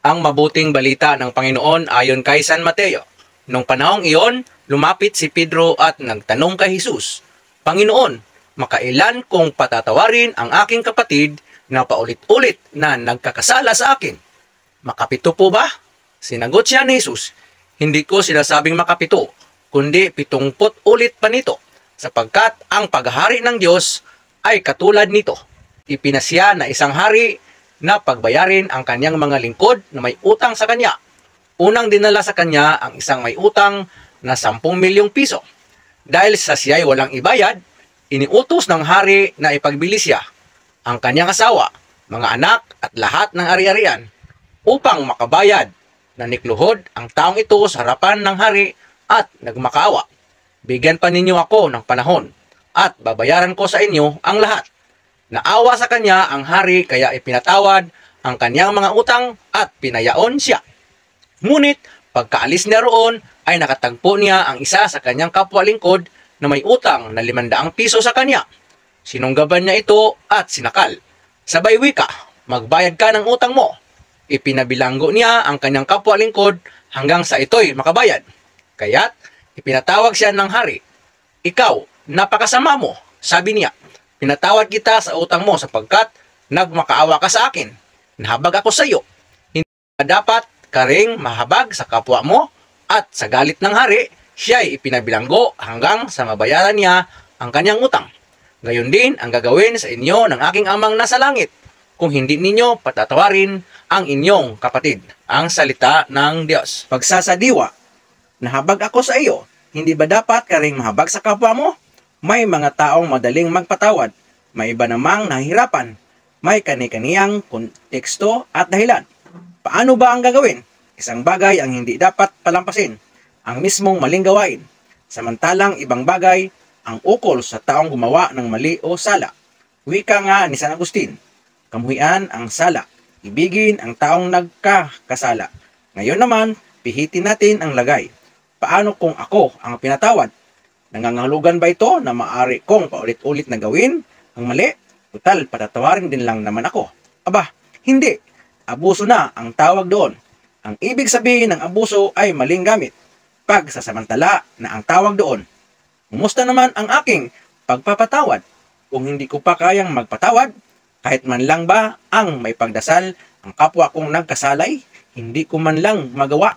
Ang mabuting balita ng Panginoon ayon kay San Mateo. Nung panahong iyon, lumapit si Pedro at nagtanong kay Jesus, Panginoon, makailan kong patatawarin ang aking kapatid na paulit-ulit na nagkakasala sa akin? Makapito po ba? Sinagot siya ni Jesus, hindi ko sinasabing makapito, kundi 70 ulit pa nito, sapagkat ang paghahari ng Diyos ay katulad nito. Ipinasya na isang hari na pagbayarin ang kanyang mga lingkod na may utang sa kanya. Unang dinala sa kanya ang isang may utang na 10 milyong piso. Dahil sa siya'y walang ibayad, iniutos ng hari na ipagbili siya, ang kanyang asawa, mga anak at lahat ng ari-arian, upang makabayad. Nanikluhod ang taong ito sa harapan ng hari at nagmakaawa. Bigyan pa ninyo ako ng panahon at babayaran ko sa inyo ang lahat. Naawa sa kanya ang hari kaya ipinatawad ang kanyang mga utang at pinayaon siya. Ngunit pagkaalis niya roon ay nakatagpo niya ang isa sa kanyang kapwa-lingkod na may utang na 500 piso sa kanya. Sinunggaban niya ito at sinakal. Sabay wika, magbayad ka ng utang mo. Ipinabilanggo niya ang kanyang kapwa-lingkod hanggang sa ito'y makabayad. Kaya't ipinatawag siya ng hari. Ikaw, napakasama mo, sabi niya. Pinatawad kita sa utang mo sapagkat nagmakaawa ka sa akin. Nahabag ako sa iyo. Hindi dapat ka ring mahabag sa kapwa mo, at sa galit ng hari, siya'y ipinabilanggo hanggang sa mabayaran niya ang kanyang utang. Gayon din ang gagawin sa inyo ng aking amang nasa langit, kung hindi ninyo patatawarin ang inyong kapatid. Ang salita ng Diyos. Pagsasadiwa, nahabag ako sa iyo. Hindi ba dapat ka ring mahabag sa kapwa mo? May mga taong madaling magpatawad. May iba namang nahihirapan. May kani-kaniyang konteksto at dahilan. Paano ba ang gagawin? Isang bagay ang hindi dapat palampasin, ang mismong maling gawain. Samantalang ibang bagay ang ukol sa taong gumawa ng mali o sala. Wika nga ni San Agustin, kamuhian ang sala, ibigin ang taong nagkakasala. Ngayon naman, pihitin natin ang lagay. Paano kung ako ang pinatawad? Nangangahulugan ba ito na maaari kong paulit-ulit na gawin ang mali? Total, patatawarin din lang naman ako. Aba, hindi. Abuso na ang tawag doon. Ang ibig sabihin ng abuso ay maling gamit. Pagsasamantala na ang tawag doon. Kumusta naman ang aking pagpapatawad? Kung hindi ko pa kayang magpatawad, kahit man lang ba ang may pagdasal ang kapwa kong nagkasalay, hindi ko man lang magawa.